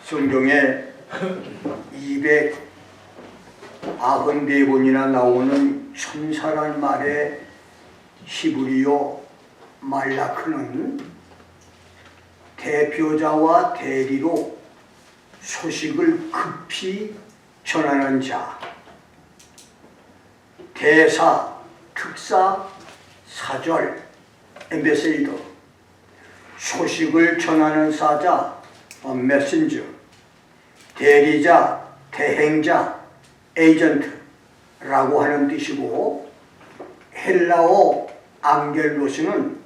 성경에 294번이나 나오는 천사란 말의 히브리어 말라크는 대표자와 대리로 소식을 급히 전하는 자, 대사, 특사, 사절, 엠베세이더, 소식을 전하는 사자, 메신저, 대리자, 대행자, 에이전트라고 하는 뜻이고, 헬라어 앙겔로스는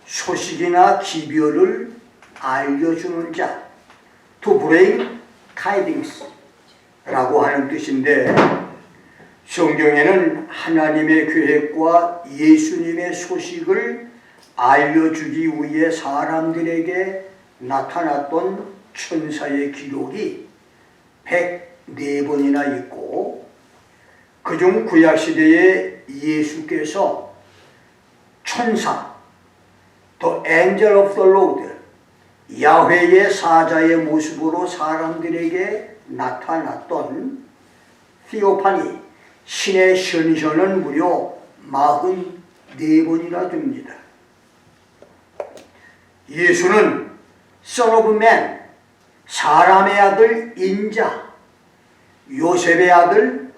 소식이나 기별을 알려주는 자, to bring tidings라고 하는 뜻인데, 성경에는 하나님의 계획과 예수님의 소식을 알려주기 위해 사람들에게 나타났던 천사의 기록이 104번이나 있고, 그중 구약시대에 예수께서 천사, The Angel of the Lord, 야훼의 사자의 모습으로 사람들에게 나타났던 티오파니, 신의 현현은 무려 44번이나 됩니다. 예수는 Son of Man, 사람의 아들 인자, 요셉의 아들,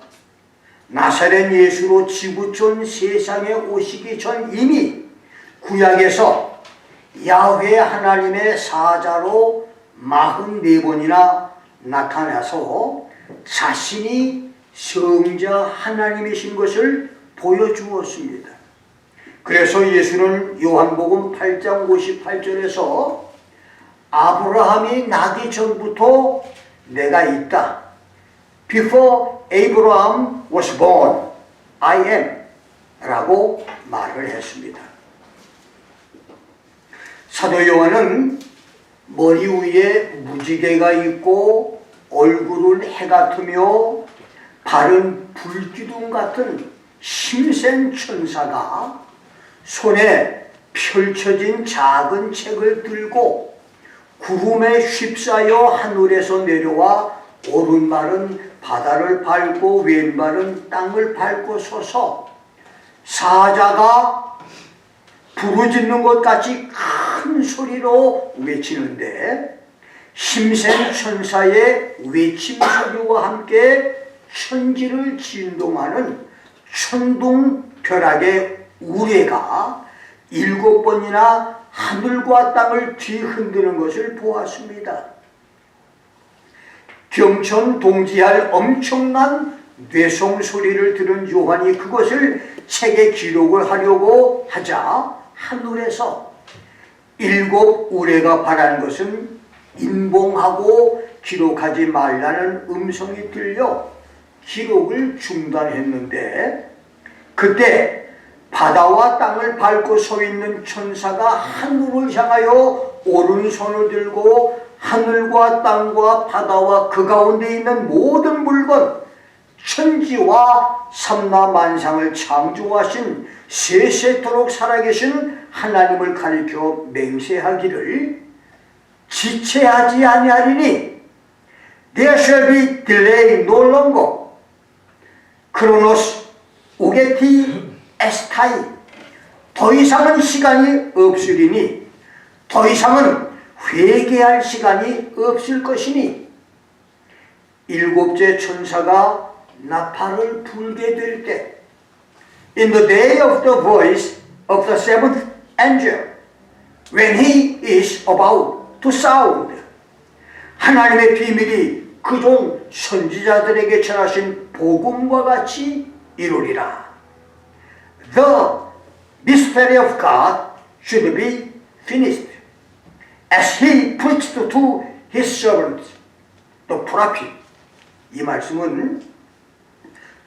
나사렛 예수로 지구촌 세상에 오시기 전 이미 구약에서 야훼 하나님의 사자로 44번이나 나타나서 자신이 성자 하나님이신 것을 보여주었습니다. 그래서 예수는 요한복음 8장 58절에서 아브라함이 나기 전부터 내가 있다. Before Abraham was born, I am 라고 말을 했습니다. 사도 요한은 머리 위에 무지개가 있고 얼굴은 해 같으며 발은 불기둥 같은 힘센 천사가 손에 펼쳐진 작은 책을 들고 구름에 휩싸여 하늘에서 내려와 오른발은 바다를 밟고 왼발은 땅을 밟고 서서 사자가 부르짖는 것 같이 큰 소리로 외치는데, 힘센 천사의 외침 소리와 함께 천지를 진동하는 천둥벼락의 우레가 7번이나 하늘과 땅을 뒤흔드는 것을 보았습니다. 경천동지할 엄청난 뇌송 소리를 들은 요한이 그것을 책에 기록을 하려고 하자 하늘에서 7 우레가 바라는 것은 인봉하고 기록하지 말라는 음성이 들려 기록을 중단했는데, 그때 바다와 땅을 밟고 서 있는 천사가 하늘을 향하여 오른손을 들고 하늘과 땅과 바다와 그 가운데 있는 모든 물건, 천지와 삼라만상을 창조하신 세세토록 살아계신 하나님을 가리켜 맹세하기를, 지체하지 아니하리니 there shall be delay no longer, 크로노스 우게티 에스타이, 더 이상은 시간이 없으리니, 더 이상은 회개할 시간이 없을 것이니, 7째 천사가 나팔을 불게 될 때, in the day of the voice of the seventh angel, when he is about to sound, 하나님의 비밀이 그종 선지자들에게 전하신 복음과 같이 이루리라. The mystery of God should be finished, as he preached to his servants, the prophet. 이 말씀은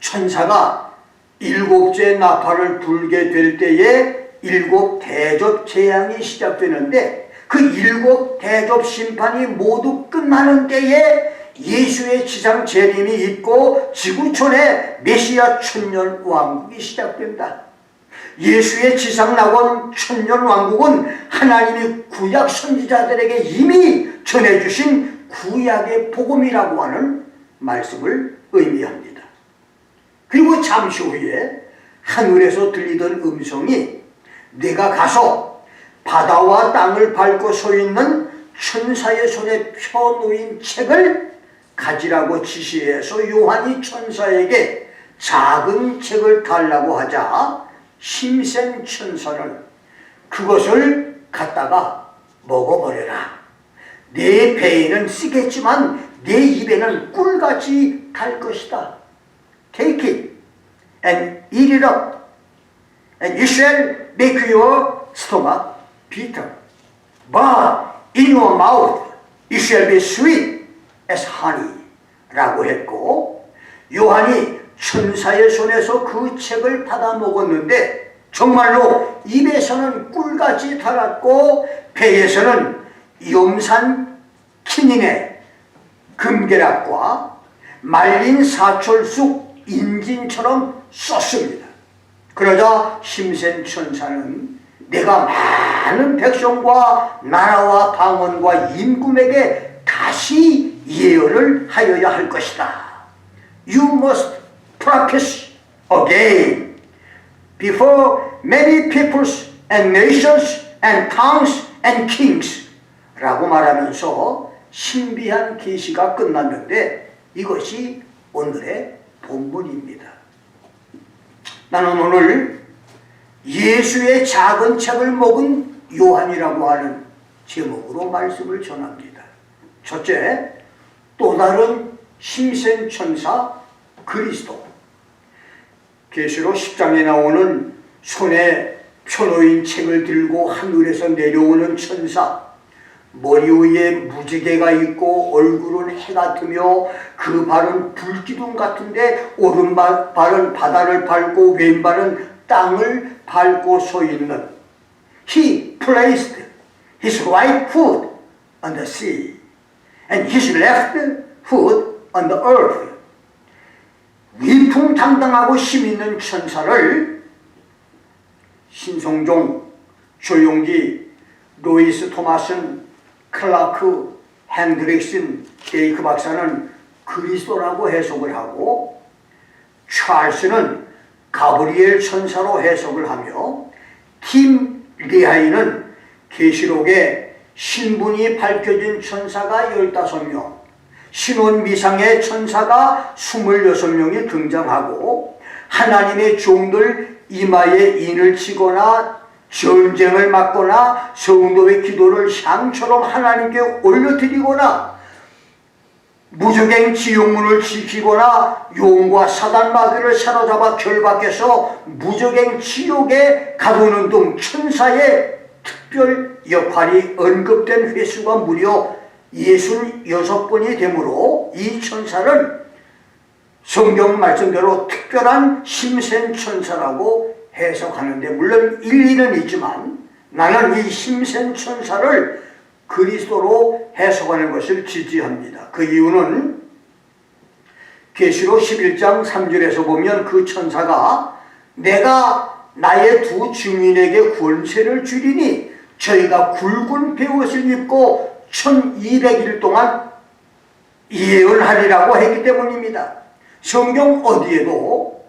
천사가 7째 나팔을 불게 될 때에 7 대접 재앙이 시작되는데, 그 7 대접 심판이 모두 끝나는 때에 예수의 지상 재림이 있고 지구촌에 메시아 천년 왕국이 시작된다. 예수의 지상 낙원 천년 왕국은 하나님이 구약 선지자들에게 이미 전해주신 구약의 복음이라고 하는 말씀을 의미합니다. 그리고 잠시 후에 하늘에서 들리던 음성이 내가 가서 바다와 땅을 밟고 서 있는 천사의 손에 펴놓인 책을 가지라고 지시해서 요한이 천사에게 작은 책을 달라고 하자 심센 천사는 그것을 갖다가 먹어버려라. 내 배에는 쓰겠지만 내 입에는 꿀같이 달 것이다. Take it and eat it up, and it shall make your stomach bitter, but in your mouth it shall be sweet as honey 라고 했고, 요한이 천사의 손에서 그 책을 받아 먹었는데 정말로 입에서는 꿀같이 달았고 배에서는 염산 키닌의 금계락과 말린 사철쑥 인진처럼 썼습니다. 그러자 심센 천사는 내가 많은 백성과 나라와 방언과 임금에게 다시 예언을 하여야 할 것이다. You must practice again before many peoples and nations and tongues and kings 라고 말하면서 신비한 계시가 끝났는데 이것이 오늘의 본문입니다. 나는 오늘 예수의 작은 책을 먹은 요한이라고 하는 제목으로 말씀을 전합니다. 첫째, 또 다른 심센 천사 그리스도. 계시록 10장에 나오는 손에 펴놓인 책을 들고 하늘에서 내려오는 천사, 머리 위에 무지개가 있고 얼굴은 해 같으며 그 발은 불기둥 같은데 오른발은 바다를 밟고 왼발은 땅을 밟고 서 있는, He placed his right foot on the sea and his left foot on the earth. 위풍당당하고 힘있는 천사를 신성종, 조용기, 로이스 토마슨, 클라크, 핸드릭슨, 데이크 박사는 그리스도라고 해석을 하고, 찰스는 가브리엘 천사로 해석을 하며, 팀 리하이는 계시록에 신분이 밝혀진 천사가 15명, 신혼 미상의 천사가 26명이 등장하고, 하나님의 종들 이마에 인을 치거나 전쟁을 막거나 성도의 기도를 향처럼 하나님께 올려드리거나 무적행 지옥문을 지키거나 용과 사단 마귀를 사로잡아 결박해서 무적행 지옥에 가두는 등 천사의 특별 역할이 언급된 횟수가 무려 66번이 되므로 이 천사는 성경 말씀대로 특별한 심센 천사라고 해석하는데, 물론 일리는 있지만 나는 이 심센 천사를 그리스도로 해석하는 것을 지지합니다. 그 이유는 계시록 11장 3절에서 보면 그 천사가 내가 나의 두 증인에게 권세를 주리니 저희가 굵은 베옷을 입고 1200일 동안 예언하리라고 했기 때문입니다. 성경 어디에도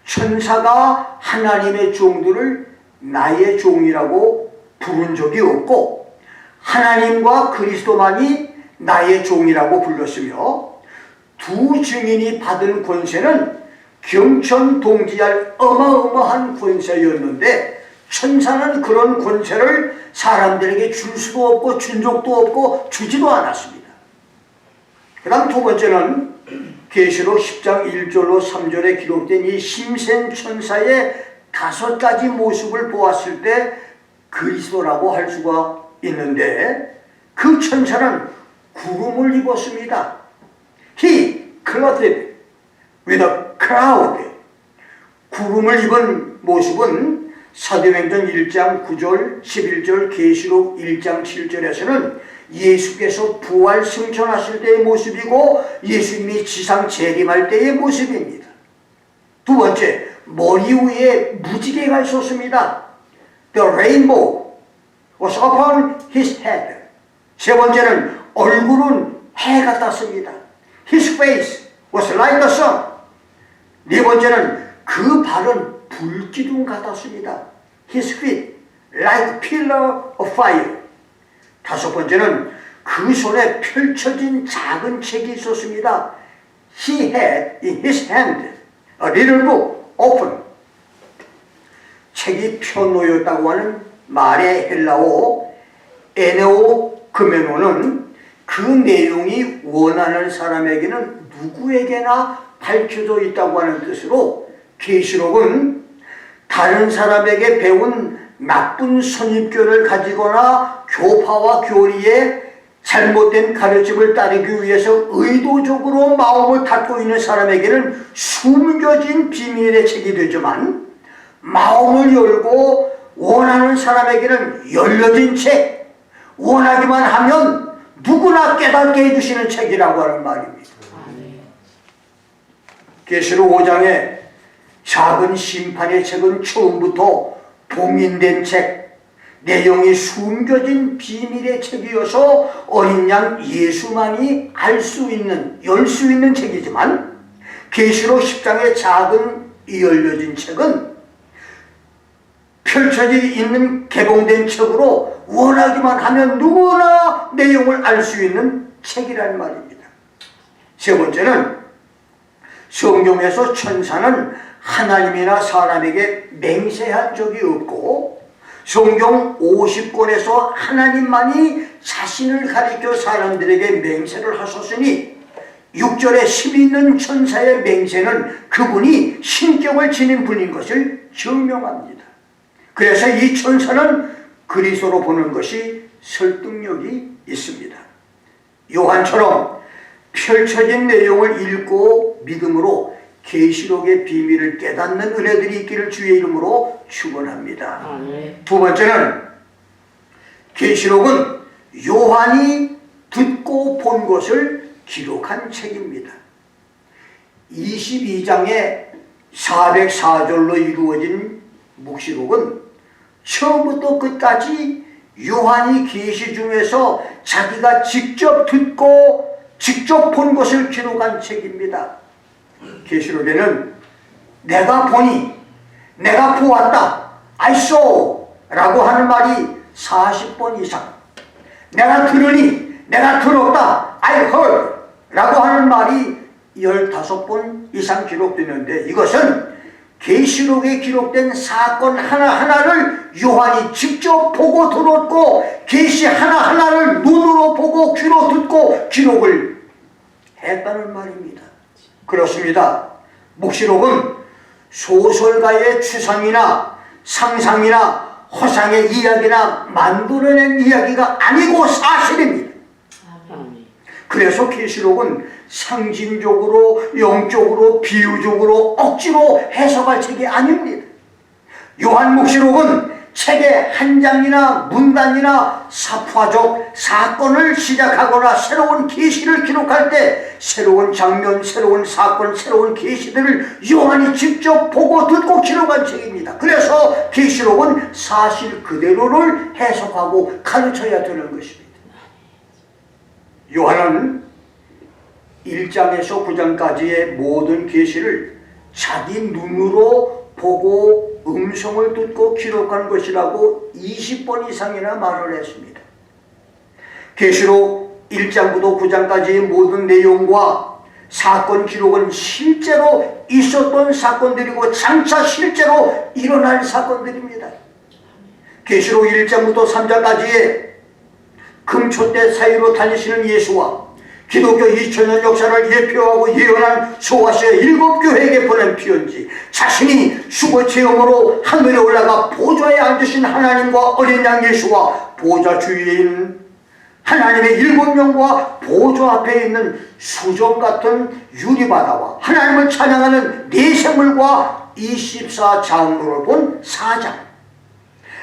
천사가 하나님의 종들을 나의 종이라고 부른 적이 없고 하나님과 그리스도만이 나의 종이라고 불렀으며, 두 증인이 받은 권세는 경천동지할 어마어마한 권세였는데 천사는 그런 권세를 사람들에게 줄 수도 없고 준 적도 없고 주지도 않았습니다. 그 다음 두 번째는 계시록 10장 1절로 3절에 기록된 이 심센 천사의 5가지 모습을 보았을 때 그리스도라고 할 수가 있는데, 그 천사는 구름을 입었습니다. He clothed with a cloud. 구름을 입은 모습은 사도행전 1장 9절, 11절, 계시록 1장 7절에서는 예수께서 부활 승천하실 때의 모습이고 예수님이 지상 재림할 때의 모습입니다. 두 번째, 머리 위에 무지개가 있었습니다. The rainbow was upon his head. 세 번째는 얼굴은 해 같았습니다. His face was like the sun. 네 번째는 그 발은 불기둥 같았습니다. His feet like pillar of fire. 다섯 번째는 그 손에 펼쳐진 작은 책이 있었습니다. He had in his hand a little book open. 책이 펴놓였다고 하는 말의 헬라어 에네오그메노는 그 내용이 원하는 사람에게는 누구에게나 밝혀져 있다고 하는 뜻으로 계시록은 다른 사람에게 배운 나쁜 선입견을 가지거나 교파와 교리에 잘못된 가르침을 따르기 위해서 의도적으로 마음을 닫고 있는 사람에게는 숨겨진 비밀의 책이 되지만, 마음을 열고 원하는 사람에게는 열려진 책, 원하기만 하면 누구나 깨닫게 해주시는 책이라고 하는 말입니다. 계시록 5장에 작은 심판의 책은 처음부터 봉인된 책, 내용이 숨겨진 비밀의 책이어서 어린 양 예수만이 알 수 있는, 열 수 있는 책이지만, 계시록 10장의 작은 열려진 책은 펼쳐져 있는 개봉된 책으로 원하기만 하면 누구나 내용을 알 수 있는 책이라는 말입니다. 세 번째는 성경에서 천사는 하나님이나 사람에게 맹세한 적이 없고, 성경 50권에서 하나님만이 자신을 가리켜 사람들에게 맹세를 하셨으니 6절에 힘 있는 천사의 맹세는 그분이 신격을 지닌 분인 것을 증명합니다. 그래서 이 천사는 그리스도로 보는 것이 설득력이 있습니다. 요한처럼 펼쳐진 내용을 읽고 믿음으로 계시록의 비밀을 깨닫는 은혜들이 있기를 주의 이름으로 축원합니다. 두 번째는 계시록은 요한이 듣고 본 것을 기록한 책입니다. 22장의 404절로 이루어진 묵시록은 처음부터 끝까지 요한이 계시 중에서 자기가 직접 듣고 직접 본 것을 기록한 책입니다. 계시록에는 내가 보니, 내가 보았다, I saw 라고 하는 말이 40번 이상, 내가 들으니, 내가 들었다, I heard 라고 하는 말이 15번 이상 기록되는데, 이것은 계시록에 기록된 사건 하나하나를 요한이 직접 보고 들었고, 계시 하나하나를 눈으로 보고 귀로 듣고 기록을 했다는 말입니다. 그렇습니다. 묵시록은 소설가의 추상이나 상상이나 허상의 이야기나 만들어낸 이야기가 아니고 사실입니다. 그래서 계시록은 상징적으로, 영적으로, 비유적으로 억지로 해석할 책이 아닙니다. 요한묵시록은 책의 한 장이나 문단이나 사파적 사건을 시작하거나 새로운 계시를 기록할 때 새로운 장면, 새로운 사건, 새로운 계시들을 요한이 직접 보고 듣고 기록한 책입니다. 그래서 계시록은 사실 그대로를 해석하고 가르쳐야 되는 것입니다. 요한은 1장에서 9장까지의 모든 계시를 자기 눈으로 보고 음성을 듣고 기록한 것이라고 20번 이상이나 말을 했습니다. 계시록 1장부터 9장까지의 모든 내용과 사건 기록은 실제로 있었던 사건들이고 장차 실제로 일어날 사건들입니다. 계시록 1장부터 3장까지의 금초대 사이로 다니시는 예수와 기독교 2000년 역사를 예표하고 예언한 소아시아 7교회에게 보낸 편지, 자신이 수고 체험으로 하늘에 올라가 보좌에 앉으신 하나님과 어린 양 예수와 보좌 주위에 있는 하나님의 7명과 보좌 앞에 있는 수정 같은 유리바다와 하나님을 찬양하는 네 생물과 24장로를 본 4장,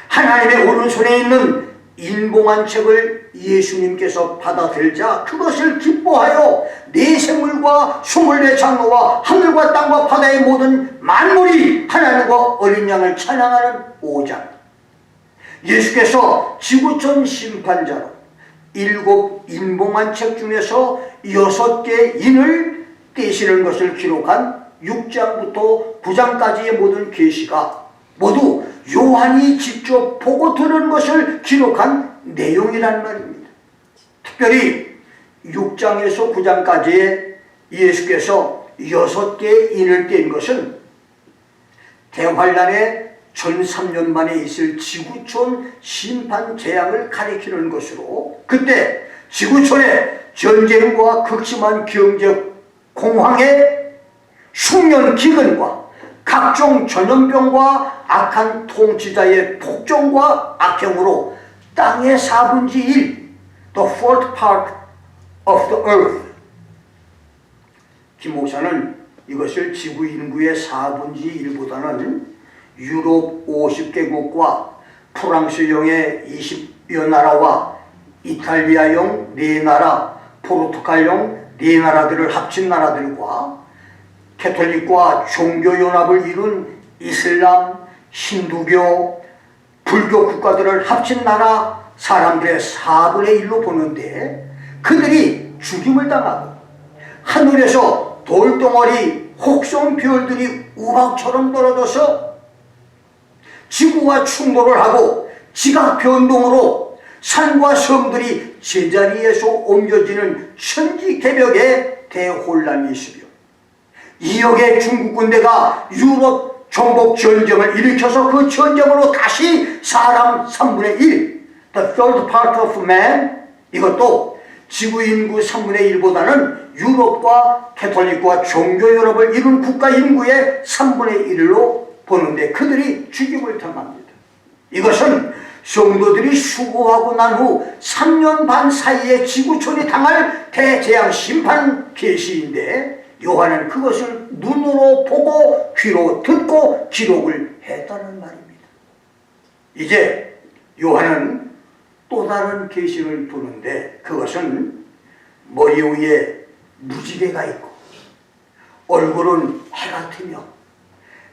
하나님의 오른손에 있는 인봉한 책을 예수님께서 받아들자 그것을 기뻐하여 네 생물과 24장로와 하늘과 땅과 바다의 모든 만물이 하나님과 어린 양을 찬양하는 5장, 예수께서 지구촌 심판자로 7 인봉한 책 중에서 6개 인을 떼시는 것을 기록한 6장부터 9장까지의 모든 계시가 모두 요한이 직접 보고 들은 것을 기록한 내용이란 말입니다. 특별히 6장에서 9장까지의 예수께서 6개의 인을 뗀 것은 대환란의 1003년 만에 있을 지구촌 심판 재앙을 가리키는 것으로, 그때 지구촌의 전쟁과 극심한 경제 공황의 흉년 기근과 각종 전염병과 악한 통치자의 폭정과 악행으로 땅의 4분의 1, the fourth part of the earth. 김 목사는 이것을 지구 인구의 4분의 1보다는 유럽 50개국과 프랑스령의 20여 나라와 이탈리아령 4나라, 포르투갈령 4나라들을 합친 나라들과 캐톨릭과 종교연합을 이룬 이슬람, 힌두교, 불교 국가들을 합친 나라 사람들의 4분의 1로 보는데, 그들이 죽임을 당하고 하늘에서 돌덩어리, 혹성 별들이 우박처럼 떨어져서 지구와 충돌을 하고 지각 변동으로 산과 섬들이 제자리에서 옮겨지는 천지개벽의 대혼란이 있으며, 2억의 중국 군대가 유럽 정복 전쟁을 일으켜서 그 전쟁으로 다시 사람 3분의 1, the third part of man, 이것도 지구 인구 3분의 1보다는 유럽과 캐톨릭과 종교연합을 이룬 국가 인구의 3분의 1로 보는데 그들이 죽임을 당합니다. 이것은 성도들이 수고하고 난 후 3년 반 사이에 지구촌이 당할 대재앙 심판 계시인데, 요한은 그것을 눈으로 보고 귀로 듣고 기록을 했다는 말입니다. 이제 요한은 또 다른 계시를 보는데, 그것은 머리 위에 무지개가 있고 얼굴은 해 같으며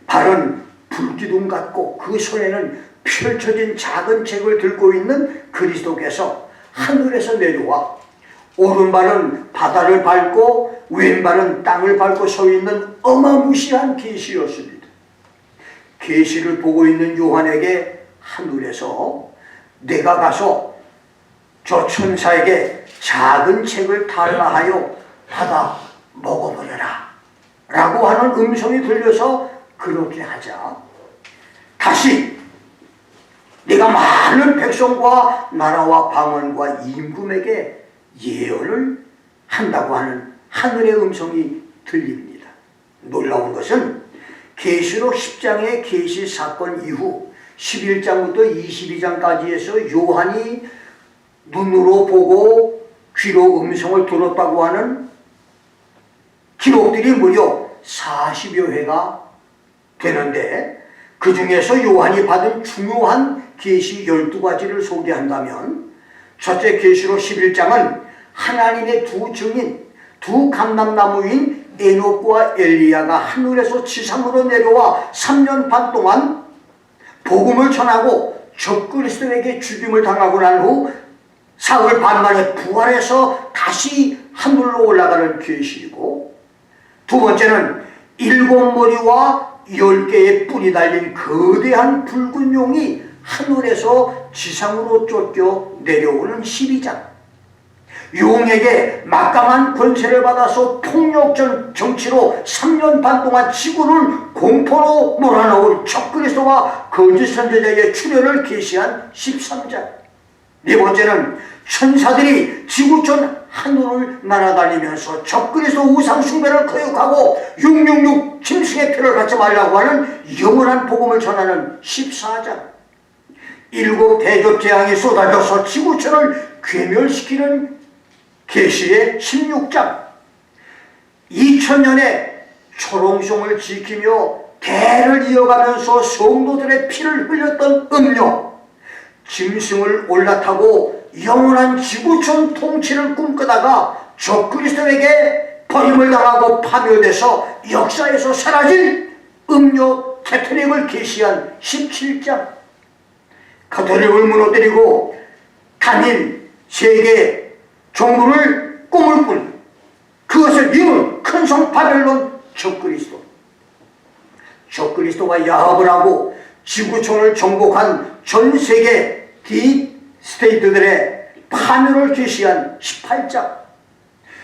발은 불기둥 같고 그 손에는 펼쳐진 작은 책을 들고 있는 그리스도께서 하늘에서 내려와 오른발은 바다를 밟고 왼발은 땅을 밟고 서 있는 어마무시한 계시였습니다. 계시를 보고 있는 요한에게 하늘에서 내가 가서 저 천사에게 작은 책을 달라하여 받아 먹어버려라 라고 하는 음성이 들려서 그렇게 하자, 다시 네가 많은 백성과 나라와 방언과 임금에게 예언을 한다고 하는 하늘의 음성이 들립니다. 놀라운 것은 계시록 10장의 계시 사건 이후 11장부터 22장까지에서 요한이 눈으로 보고 귀로 음성을 들었다고 하는 기록들이 무려 40여 회가 되는데, 그 중에서 요한이 받은 중요한 계시 12가지를 소개한다면, 첫째 계시록 11장은 하나님의 두 증인, 두 감람나무인 에녹과 엘리야가 하늘에서 지상으로 내려와 3년 반 동안 복음을 전하고 적그리스도에게 죽임을 당하고 난 후 사흘 반 만에 부활해서 다시 하늘로 올라가는 계시이고, 두 번째는 7머리와 10개의 뿔이 달린 거대한 붉은 용이 하늘에서 지상으로 쫓겨 내려오는 12장. 용에게 막강한 권세를 받아서 폭력적 정치로 3년 반 동안 지구를 공포로 몰아넣은 적그리스도와 거짓 선지자의 출현을 계시한 13장. 네 번째는 천사들이 지구촌 하늘을 날아다니면서 적그리스도 우상 숭배를 거역하고 666 짐승의 표를 갖지 말라고 하는 영원한 복음을 전하는 14장. 7 대접 재앙이 쏟아져서 지구촌을 괴멸시키는 계시의 16장. 2000년의 초롱성을 지키며 대를 이어가면서 성도들의 피를 흘렸던 음료, 짐승을 올라타고 영원한 지구촌 통치를 꿈꾸다가 적그리스도에게 버림을 당하고 파멸돼서 역사에서 사라진 음료 캐톨릭을 계시한 17장. 가톨릭을 무너뜨리고 단일 세계 정부를 꿈을 꾼 그것을 이룬 큰 성 바벨론 적그리스도. 적그리스도가 야합을 하고 지구촌을 정복한 전 세계 딥스테이트들의 파멸을 계시한 18장.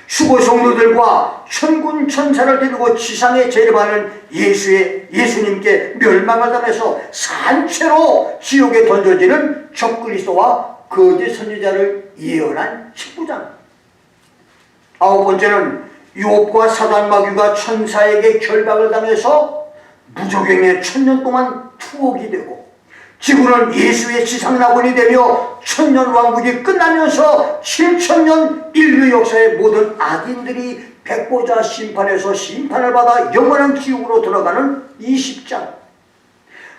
수고 성도들과 천군 천사를 데리고 지상에 재림하는 예수님께 멸망을 당해서 산채로 지옥에 던져지는 적그리스도와 거짓 선지자를 예언한 19장. 아홉 번째는 욥과 사단 마귀가 천사에게 결박을 당해서 무적행에 1000년 동안 투옥이 되고, 지구는 예수의 지상낙원이 되며 천년왕국이 끝나면서 7000년 인류 역사의 모든 악인들이 백보자 심판에서 심판을 받아 영원한 지옥으로 들어가는 20장.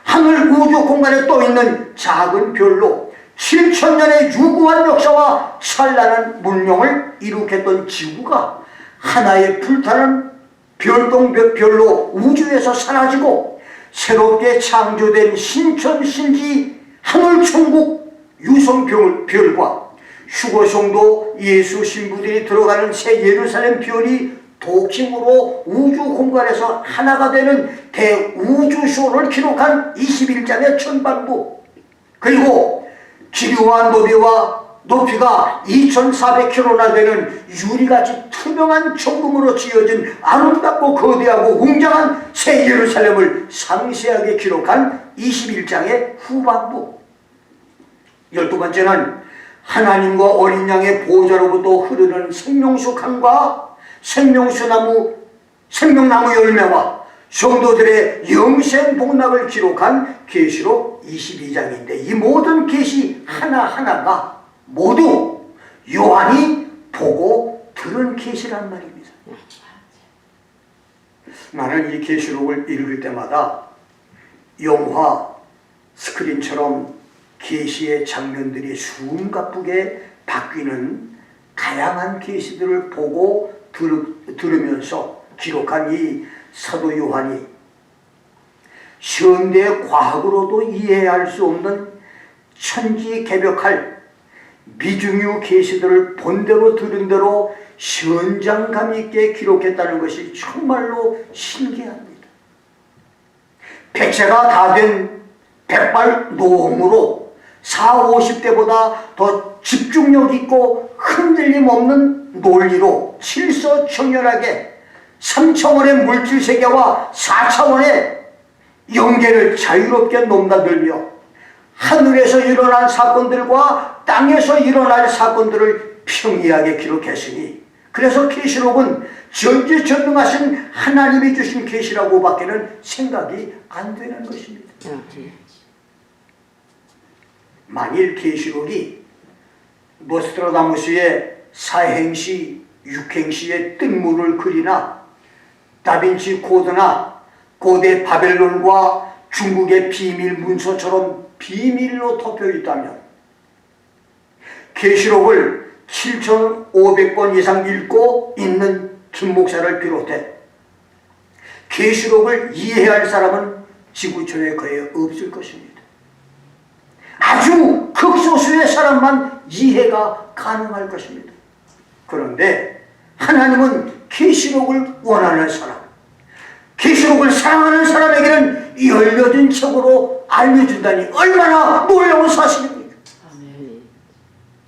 하늘 우주 공간에 떠있는 작은 별로 7000년의 유구한 역사와 찬란한 문명을 이룩했던 지구가 하나의 불타는 별똥별로 우주에서 사라지고 새롭게 창조된 신천신지 하늘천국 유성별과 휴거성도 예수 신부들이 들어가는 새 예루살렘 별이 도킹으로 우주 공간에서 하나가 되는 대우주쇼를 기록한 21장의 전반부, 그리고 기류와 높이가 2400km나 되는 유리같이 투명한 정금으로 지어진 아름답고 거대하고 웅장한 새 예루살렘을 상세하게 기록한 21장의 후반부. 12번째는 하나님과 어린 양의 보호자로부터 흐르는 생명수 강과 생명나무 열매와 성도들의 영생 복락을 기록한 계시록 22장인데, 이 모든 계시 하나하나가 모두 요한이 보고 들은 계시란 말입니다. 나는 이 계시록을 읽을 때마다 영화 스크린처럼 계시의 장면들이 숨가쁘게 바뀌는 다양한 계시들을 보고 들으면서 기록한 이 사도 요한이 현대 과학으로도 이해할 수 없는 천지개벽할 미중유 계시들을 본대로 들은 대로 현장감 있게 기록했다는 것이 정말로 신기합니다. 백세가 다 된 백발노홍으로 40, 50대보다 더 집중력 있고 흔들림 없는 논리로 칠서청결하게 3차원의 물질세계와 4차원의 영계를 자유롭게 넘나들며 하늘에서 일어난 사건들과 땅에서 일어날 사건들을 평이하게 기록했으니, 그래서 계시록은 전지전능하신 하나님이 주신 계시라고 밖에는 생각이 안 되는 것입니다. 만일 계시록이 노스트라다무스의 사행시, 육행시의 뜬물을 그리나 다빈치 코드나 고대 바벨론과 중국의 비밀 문서처럼 비밀로 덮여 있다면, 계시록을 7500번 이상 읽고 있는 김 목사를 비롯해 계시록을 이해할 사람은 지구촌에 거의 없을 것입니다. 아주 극소수의 사람만 이해가 가능할 것입니다. 그런데 하나님은 계시록을 원하는 사람, 계시록을 사랑하는 사람에게는 열려진 책으로 알려준다니 얼마나 놀라운 사실입니까?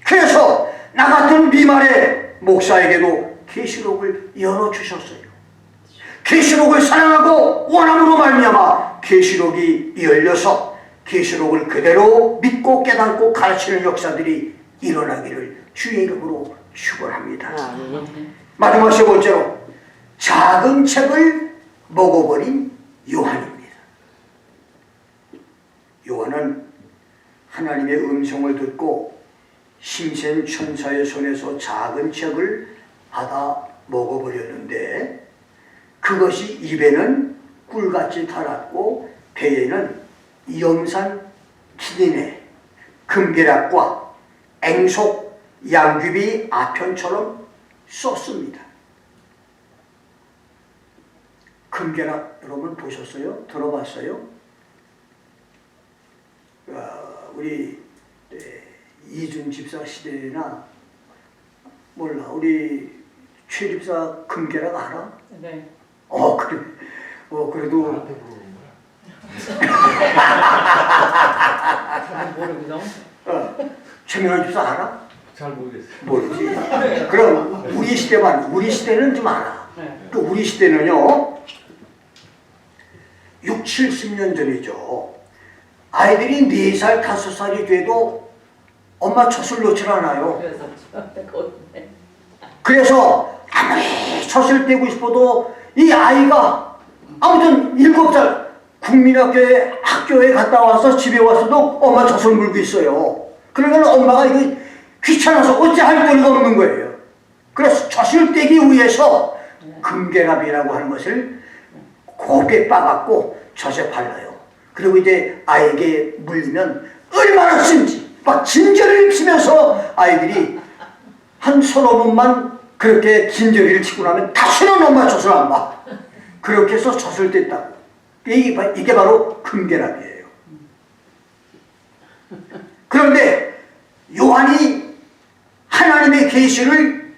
그래서 나 같은 미말의 목사에게도 계시록을 열어주셨어요. 계시록을 사랑하고 원함으로 말미암아 계시록이 열려서 계시록을 그대로 믿고 깨닫고 가르치는 역사들이 일어나기를 주의 이름으로 축원합니다. 마지막 세 번째로 작은 책을 먹어버린 요한입니다. 요한은 하나님의 음성을 듣고 신센 천사의 손에서 작은 책을 받아 먹어버렸는데, 그것이 입에는 꿀같이 달았고 배에는 염산 기린의 금계락과 앵속 양귀비 아편처럼 썼습니다. 금계락 여러분 보셨어요? 들어봤어요? 우리 이준 집사 시대나 몰라 우리 최 집사 금계락 알아? 네. 그래. 그래도 나한테 물어보는 거야? 저는 모르거든. 최민호 집사 알아? 잘 모르겠어요. 모르지. 그럼 우리 시대는 좀 알아. 네. 또 우리 시대는요 6, 70년 전이죠. 아이들이 4살, 5살이 돼도 엄마 젖을 놓질 않아요. 그래서 저한테 거든요. 그래서 아무리 젖을 떼고 싶어도 이 아이가 아무튼 7살 국민학교에 갔다 와서 집에 와서도 엄마 젖을 물고 있어요. 그러면 엄마가 이거 귀찮아서 어찌 할 도리가 없는 거예요. 그래서 젖을 떼기 위해서 금계랍이라고 하는 것을 곱게 빠갖고 젖에 발라요. 그리고 이제 아이에게 물리면 얼마나 쓴지 막 진저리를 치면서 아이들이 한 서너 번만 그렇게 진저리를 치고 나면 다시는 엄마 젖을 안 봐. 그렇게 해서 젖을 뗐다고. 이게 바로 금계랍이에요. 그런데 요한이 하나님의 계시를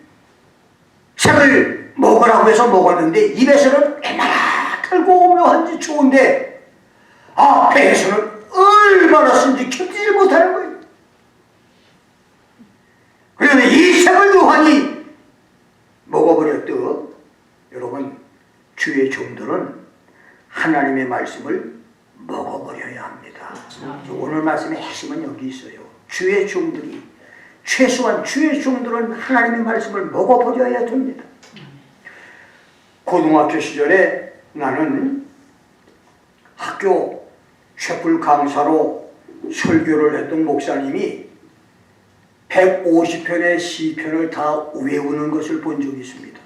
책을 먹으라고 해서 먹었는데 입에서는 얼마나 달고 묘한지 좋은데 배에서는 얼마나 쓴지 견디지 못하는 거예요. 그런데 이 책을 요한이 먹어버렸듯 여러분 주의 종들은 하나님의 말씀을 먹어버려야 합니다. 오늘 말씀의 핵심은 여기 있어요. 주의 종들이 최소한 주의 종들은 하나님의 말씀을 먹어버려야 됩니다. 고등학교 시절에 나는 학교 쇳불 강사로 설교를 했던 목사님이 150편의 시편을 다 외우는 것을 본 적이 있습니다.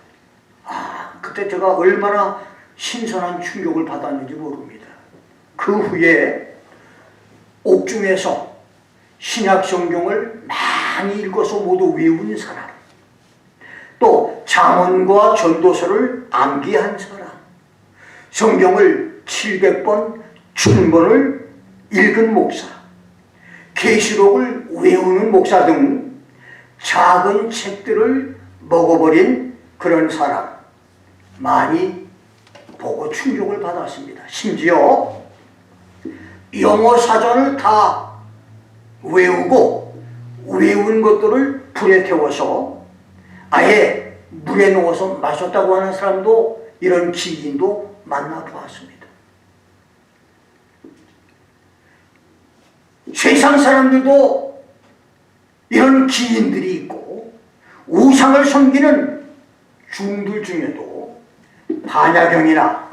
그때 제가 얼마나 신선한 충격을 받았는지 모릅니다. 그 후에 옥중에서 신약 성경을 많이 읽어서 모두 외운 사람, 또 잠언과 전도서를 암기한 사람, 성경을 700번, 1000번을 읽은 목사, 계시록을 외우는 목사 등 작은 책들을 먹어버린 그런 사람 많이 보고 충격을 받았습니다. 심지어 영어 사전을 다 외우고 외운 것들을 불에 태워서 아예 물에 넣어서 마셨다고 하는 사람도 이런 기인도 만나보았습니다. 세상 사람들도 이런 기인들이 있고 우상을 섬기는 중들 중에도 반야경이나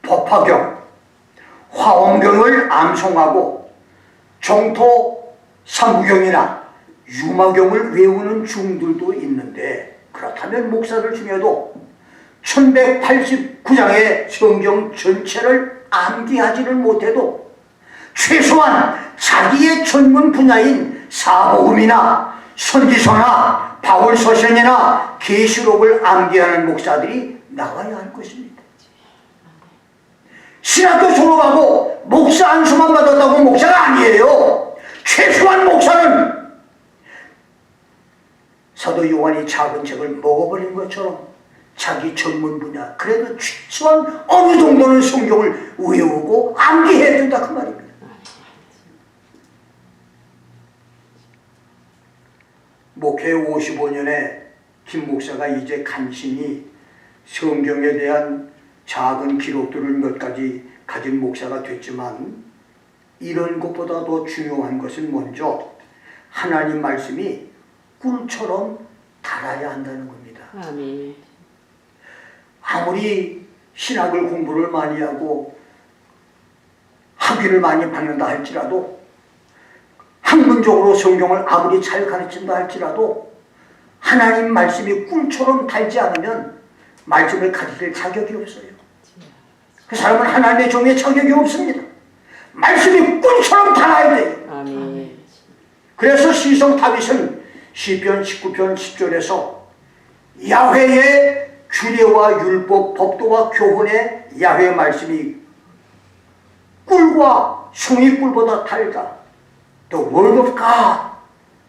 법화경, 화엄경을 암송하고 정토 삼부경이나 유마경을 외우는 중들도 있는데, 그렇다면 목사들 중에도 1189장의 성경 전체를 암기하지는 못해도 최소한 자기의 전문 분야인 사복음이나 선지서나 바울서신이나 계시록을 암기하는 목사들이 나와야 할 것입니다. 신학교 졸업하고 목사 안수만 받았다고 목사가 아니에요. 최소한 목사는 사도 요한이 작은 책을 먹어버린 것처럼 자기 전문 분야, 그래도 최소한 어느 정도는 성경을 외우고 암기해야 된다 그 말입니다. 목회 55년에 김 목사가 이제 간신히 성경에 대한 작은 기록들을 몇 가지 가진 목사가 됐지만, 이런 것보다 더 중요한 것은 먼저 하나님 말씀이 꿀처럼 달아야 한다는 겁니다. 아멘. 아무리 신학을 공부를 많이 하고 학위를 많이 받는다 할지라도, 학문적으로 성경을 아무리 잘 가르친다 할지라도 하나님 말씀이 꿀처럼 달지 않으면 말씀을 가르칠 자격이 없어요. 그 사람은 하나님의 종의 자격이 없습니다. 말씀이 꿀처럼 달아야 돼요. 아멘. 그래서 시성 다윗은 시편 19편 10절에서 야훼의 규례와 율법, 법도와 교훈의 야훼 말씀이 꿀과 송이꿀보다 달다. The word of God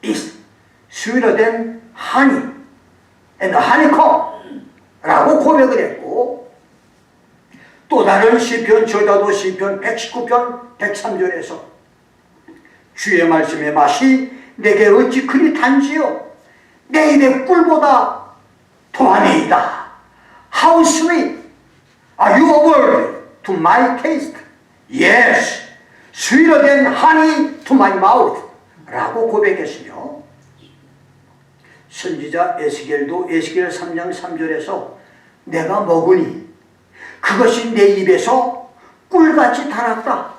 is sweeter than honey and honeycomb 라고 고백을 했고, 또 다른 시편 저자도 시편 119편 103절에서 주의 말씀의 맛이 내게 어찌 그리 단지요 내 입의 꿀보다 더하니이다. How sweet are your word to my taste. Yes, sweeter than honey to my mouth 라고 고백했으며, 선지자 에스겔도 에스겔 3장 3절에서 내가 먹으니 그것이 내 입에서 꿀같이 달았다.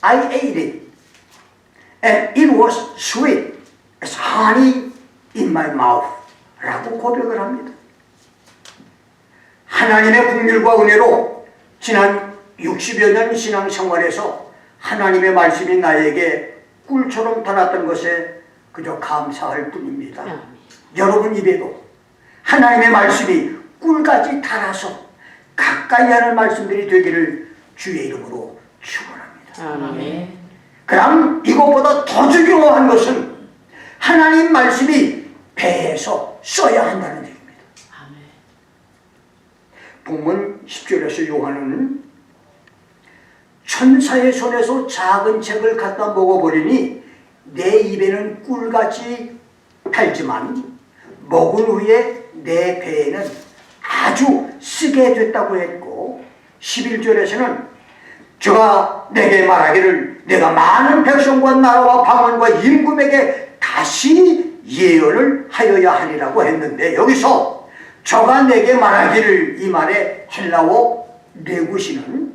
I ate it and it was sweet as honey in my mouth 라고 고백을 합니다. 하나님의 긍휼과 은혜로 지난 60여 년 신앙생활에서 하나님의 말씀이 나에게 꿀처럼 달았던 것에 그저 감사할 뿐입니다. 여러분 입에도 하나님의 말씀이 꿀같이 달아서 가까이 하는 말씀들이 되기를 주의 이름으로 축원합니다. 아멘. 그럼 이것보다 더 중요한 것은 하나님 말씀이 배에서 써야 한다는 얘기입니다. 아멘. 본문 10절에서 요한은 천사의 손에서 작은 책을 갖다 먹어버리니 내 입에는 꿀같이 달지만 먹은 후에 내 배에는 아주 쓰게 됐다고 했고, 11절에서는 저가 내게 말하기를 내가 많은 백성과 나라와 방언과 임금에게 다시 예언을 하여야 하리라고 했는데, 여기서 저가 내게 말하기를 이 말에 헬라어 네구시는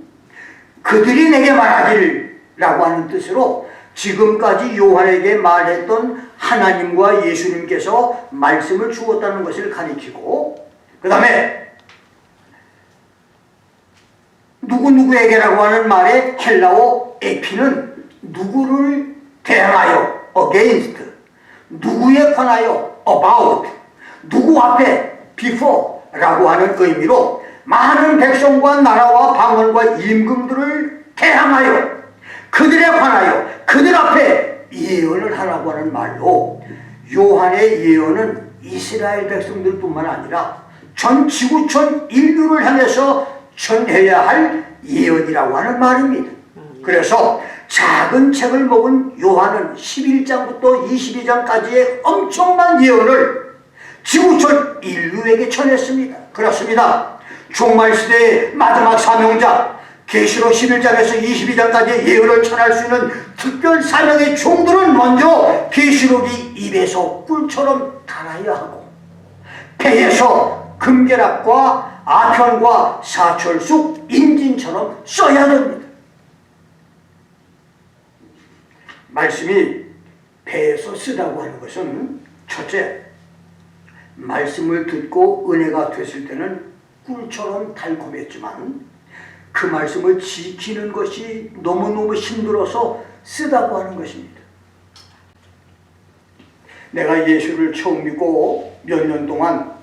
그들이 내게 말하기를 라고 하는 뜻으로 지금까지 요한에게 말했던 하나님과 예수님께서 말씀을 주었다는 것을 가리키고, 그 다음에 누구누구에게라고 하는 말의 헬라어 에피는 누구를 대항하여 against, 누구에 관하여 about, 누구 앞에 before 라고 하는 의미로 많은 백성과 나라와 방언과 임금들을 대항하여 그들에 관하여 그들 앞에 예언을 하라고 하는 말로, 요한의 예언은 이스라엘 백성들뿐만 아니라 전 지구촌 인류를 향해서 전해야 할 예언이라고 하는 말입니다. 그래서 작은 책을 먹은 요한은 11장부터 22장까지의 엄청난 예언을 지구촌 인류에게 전했습니다. 그렇습니다. 종말시대의 마지막 사명자, 계시록 11장에서 22장까지의 예언을 전할 수 있는 특별 사명의 종들은 먼저 계시록이 입에서 꿀처럼 달아야 하고 배에서 금계락과 아편과 사철쑥, 인진처럼 써야 됩니다. 말씀이 배에서 쓰다고 하는 것은 첫째, 말씀을 듣고 은혜가 됐을 때는 꿀처럼 달콤했지만 그 말씀을 지키는 것이 너무너무 힘들어서 쓰다고 하는 것입니다. 내가 예수를 처음 믿고 몇 년 동안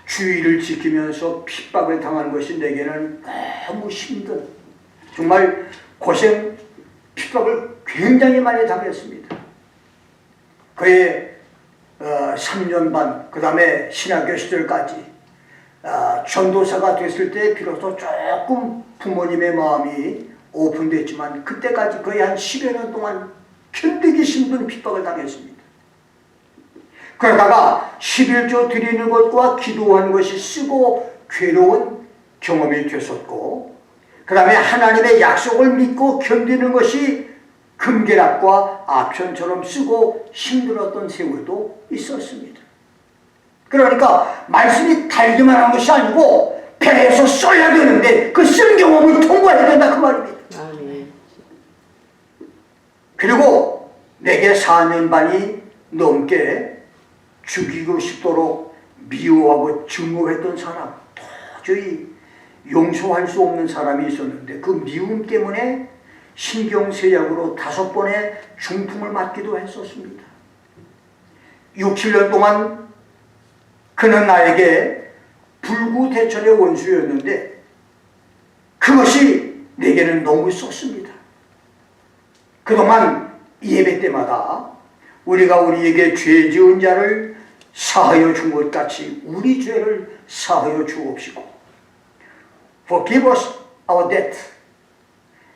주의를 지키면서 핍박을 당한 것이 내게는 너무 힘든, 정말 고생, 핍박을 굉장히 많이 당했습니다. 그의 3년 반, 그 다음에 신학교 시절까지 전도사가 됐을 때 비로소 조금 부모님의 마음이 오픈됐지만 그때까지 거의 한 10여 년 동안 견디기 힘든 핍박을 당했습니다. 그러다가 11조 드리는 것과 기도하는 것이 쓰고 괴로운 경험이 됐었고, 그 다음에 하나님의 약속을 믿고 견디는 것이 금계락과 아편처럼 쓰고 힘들었던 세월도 있었습니다. 그러니까 말씀이 달기만 한 것이 아니고 배에서 써야 되는데 그 쓴 경험을 통과해야 된다 그 말입니다. 아멘. 그리고 내게 4년 반이 넘게 죽이고 싶도록 미워하고 증오했던 사람, 도저히 용서할 수 없는 사람이 있었는데 그 미움 때문에 신경쇠약으로 5번의 중풍을 맞기도 했었습니다. 6, 7년 동안 그는 나에게 불구대천의 원수였는데 그것이 내게는 너무 썼습니다. 그동안 예배 때마다 우리가 우리에게 죄 지은 자를 사하여 준 것 같이 우리 죄를 사하여 주옵시고 Forgive us our debt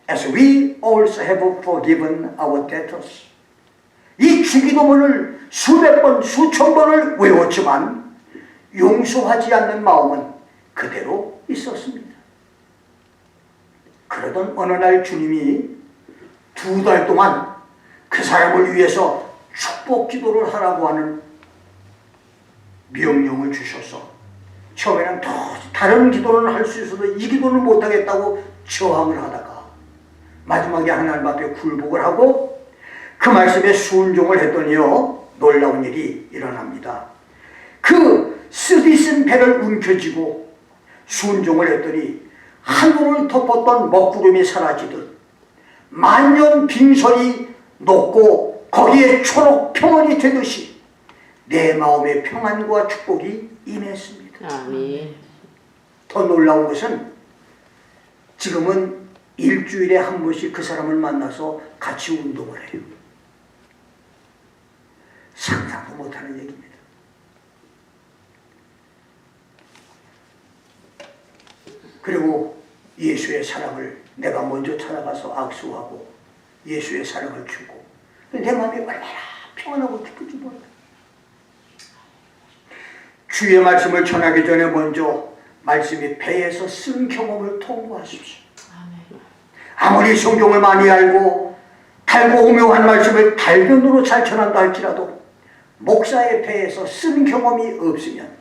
as we also have forgiven our debtors. 이 주기도문을 수백 번, 수천 번을 외웠지만 용서하지 않는 마음은 그대로 있었습니다. 그러던 어느 날 주님이 2달 동안 그 사람을 위해서 축복 기도를 하라고 하는 명령을 주셔서 처음에는 다른 기도는 할 수 있어도 이 기도는 못하겠다고 저항을 하다가 마지막에 하나님 앞에 굴복을 하고 그 말씀에 순종을 했더니요 놀라운 일이 일어납니다. 그 쓰디쓴 배를 움켜쥐고 순종을 했더니 하늘을 덮었던 먹구름이 사라지듯 만년 빙설이 녹고 거기에 초록 평원이 되듯이 내 마음의 평안과 축복이 임했습니다. 아멘. 더 놀라운 것은 지금은 일주일에 한 번씩 그 사람을 만나서 같이 운동을 해요. 상상도 못하는 얘기입니다. 그리고 예수의 사랑을 내가 먼저 찾아가서 악수하고 예수의 사랑을 주고 내 마음이 얼마나 평안하고 기쁜지 몰라요. 주의 말씀을 전하기 전에 먼저 말씀이 배에서 쓴 경험을 통보하십시오. 아무리 성경을 많이 알고 달고 오묘한 말씀을 달변으로 잘 전한다 할지라도 목사의 배에서 쓴 경험이 없으면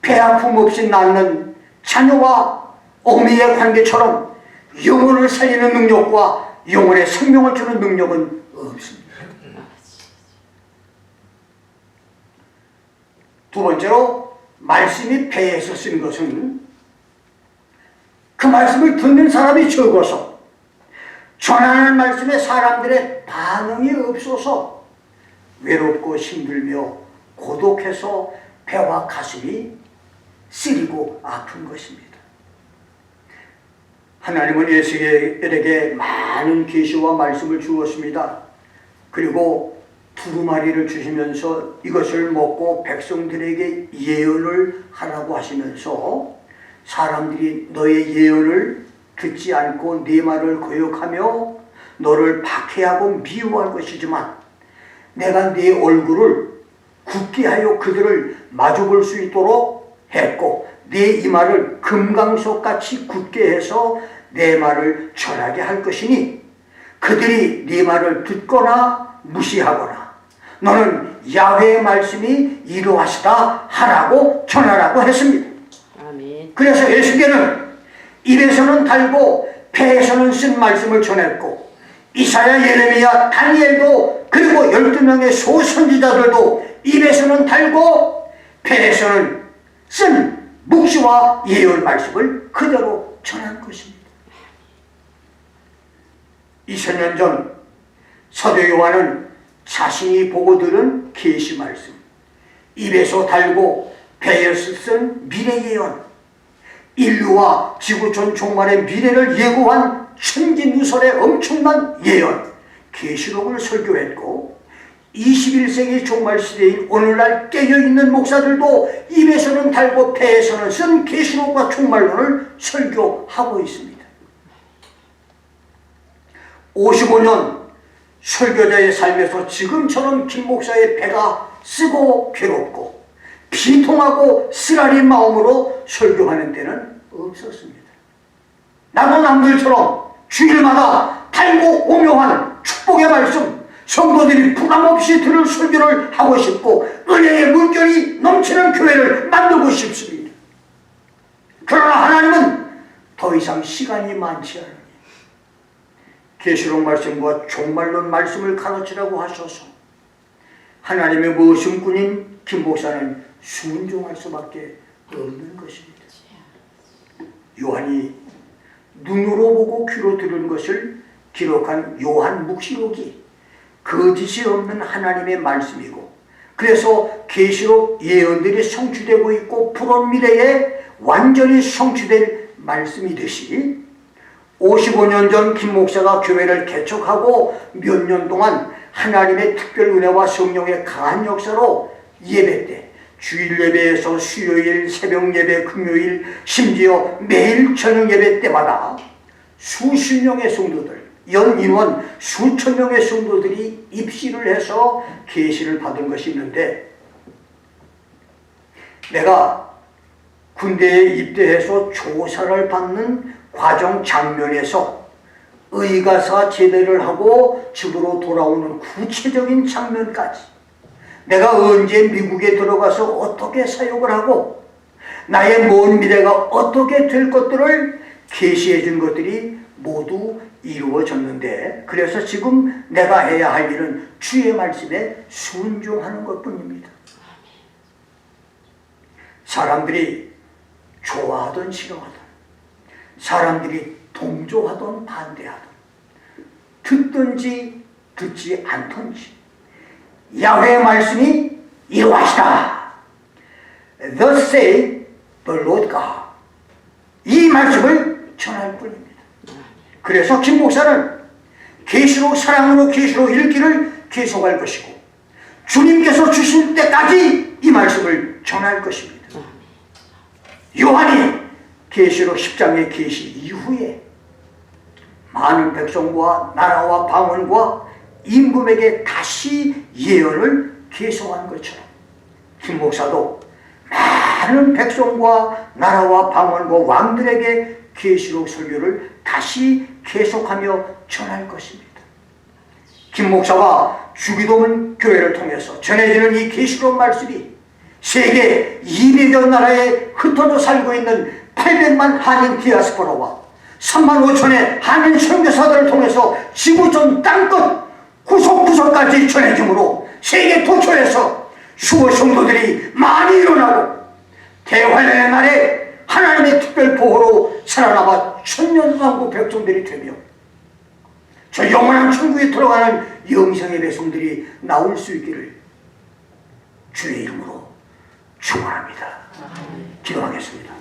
배 아픔 없이 낳는 자녀와 어미의 관계처럼 영혼을 살리는 능력과 영혼의 생명을 주는 능력은 없습니다. 두 번째로 말씀이 배에서 쓴 것은 그 말씀을 듣는 사람이 적어서 전하는 말씀에 사람들의 반응이 없어서 외롭고 힘들며 고독해서 배와 가슴이 쓰리고 아픈 것입니다. 하나님은 에스겔에게 많은 계시와 말씀을 주었습니다. 그리고 두루마리를 주시면서 이것을 먹고 백성들에게 예언을 하라고 하시면서 사람들이 너의 예언을 듣지 않고 네 말을 거역하며 너를 박해하고 미워할 것이지만 내가 네 얼굴을 굳게 하여 그들을 마주볼 수 있도록 했고 네 이마를 금강석같이 굳게 해서 내 말을 전하게 할 것이니 그들이 네 말을 듣거나 무시하거나 너는 야훼의 말씀이 이루어지다 하라고 전하라고 했습니다. 아멘. 그래서 에스겔은 입에서는 달고 폐에서는 쓴 말씀을 전했고 이사야, 예레미야, 다니엘도 그리고 12명의 소선지자들도 입에서는 달고 폐에서는 쓴 묵시와 예언 말씀을 그대로 전한 것입니다. 2000년 전 사도 요한은 자신이 보고 들은 계시 말씀, 입에서 달고 폐에서 쓴 미래 예언, 인류와 지구촌 종말의 미래를 예고한 천기누설의 엄청난 예언, 계시록을 설교했고 21세기 종말 시대인 오늘날 깨어있는 목사들도 입에서는 달고 폐에서는 쓴 계시록과 종말론을 설교하고 있습니다. 55년 설교자의 삶에서 지금처럼 김 목사의 배가 쓰고 괴롭고 비통하고 쓰라린 마음으로 설교하는 때는 없었습니다. 나도 남들처럼 주일마다 달고 오묘한 축복의 말씀, 성도들이 부담없이 들을 설교를 하고 싶고 은혜의 물결이 넘치는 교회를 만들고 싶습니다. 그러나 하나님은 더 이상 시간이 많지 않으니 계시록 말씀과 종말론 말씀을 가르치라고 하셔서 하나님의 모심꾼인 김 목사는 순종할 수밖에 없는 것입니다. 요한이 눈으로 보고 귀로 들은 것을 기록한 요한 묵시록이 거짓이 없는 하나님의 말씀이고 그래서 계시록 예언들이 성취되고 있고 푸른 미래에 완전히 성취될 말씀이듯이 55년 전 김 목사가 교회를 개척하고 몇 년 동안 하나님의 특별 은혜와 성령의 강한 역사로 예배 때 주일 예배에서 수요일 새벽 예배 금요일 심지어 매일 저녁 예배 때마다 수십 명의 성도들 연 인원 수천 명의 성도들이 입시를 해서 계시를 받은 것이 있는데 내가 군대에 입대해서 조사를 받는 과정 장면에서 의가사 제대를 하고 집으로 돌아오는 구체적인 장면까지 내가 언제 미국에 들어가서 어떻게 사역을 하고 나의 먼 미래가 어떻게 될 것들을 계시해 준 것들이 모두 이루어졌는데 그래서 지금 내가 해야 할 일은 주의 말씀에 순종하는 것뿐입니다. 사람들이 좋아하던 싫어하던 사람들이 동조하던 반대하던 듣든지 듣지 않던지 야훼의 말씀이 이루어지다. Thus saith the Lord God. 이 말씀을 전할 뿐입니다. 그래서 김 목사는 계시록 사랑으로 계시록 읽기를 계속할 것이고 주님께서 주실 때까지 이 말씀을 전할 것입니다. 요한이 계시록 10장의 계시 이후에 많은 백성과 나라와 방언과 임금에게 다시 예언을 계속한 것처럼 김 목사도 많은 백성과 나라와 방언과 왕들에게 계시록 설교를 다시 계속하며 전할 것입니다. 김 목사가 주기도문 교회를 통해서 전해지는 이 계시록 말씀이 세계 200여 나라에 흩어져 살고 있는 800만 한인 디아스포라와 3만 5천의 한인 선교사들을 통해서 지구 전 땅끝 구석구석까지 전해짐으로 세계 도처에서 수호 성도들이 많이 일어나고 대환란의 날에 하나님의 특별 보호로 살아남아 천년왕국 백성들이 되며 저 영원한 천국에 들어가는 영생의 백성들이 나올 수 있기를 주의 이름으로 축원합니다. 기도하겠습니다.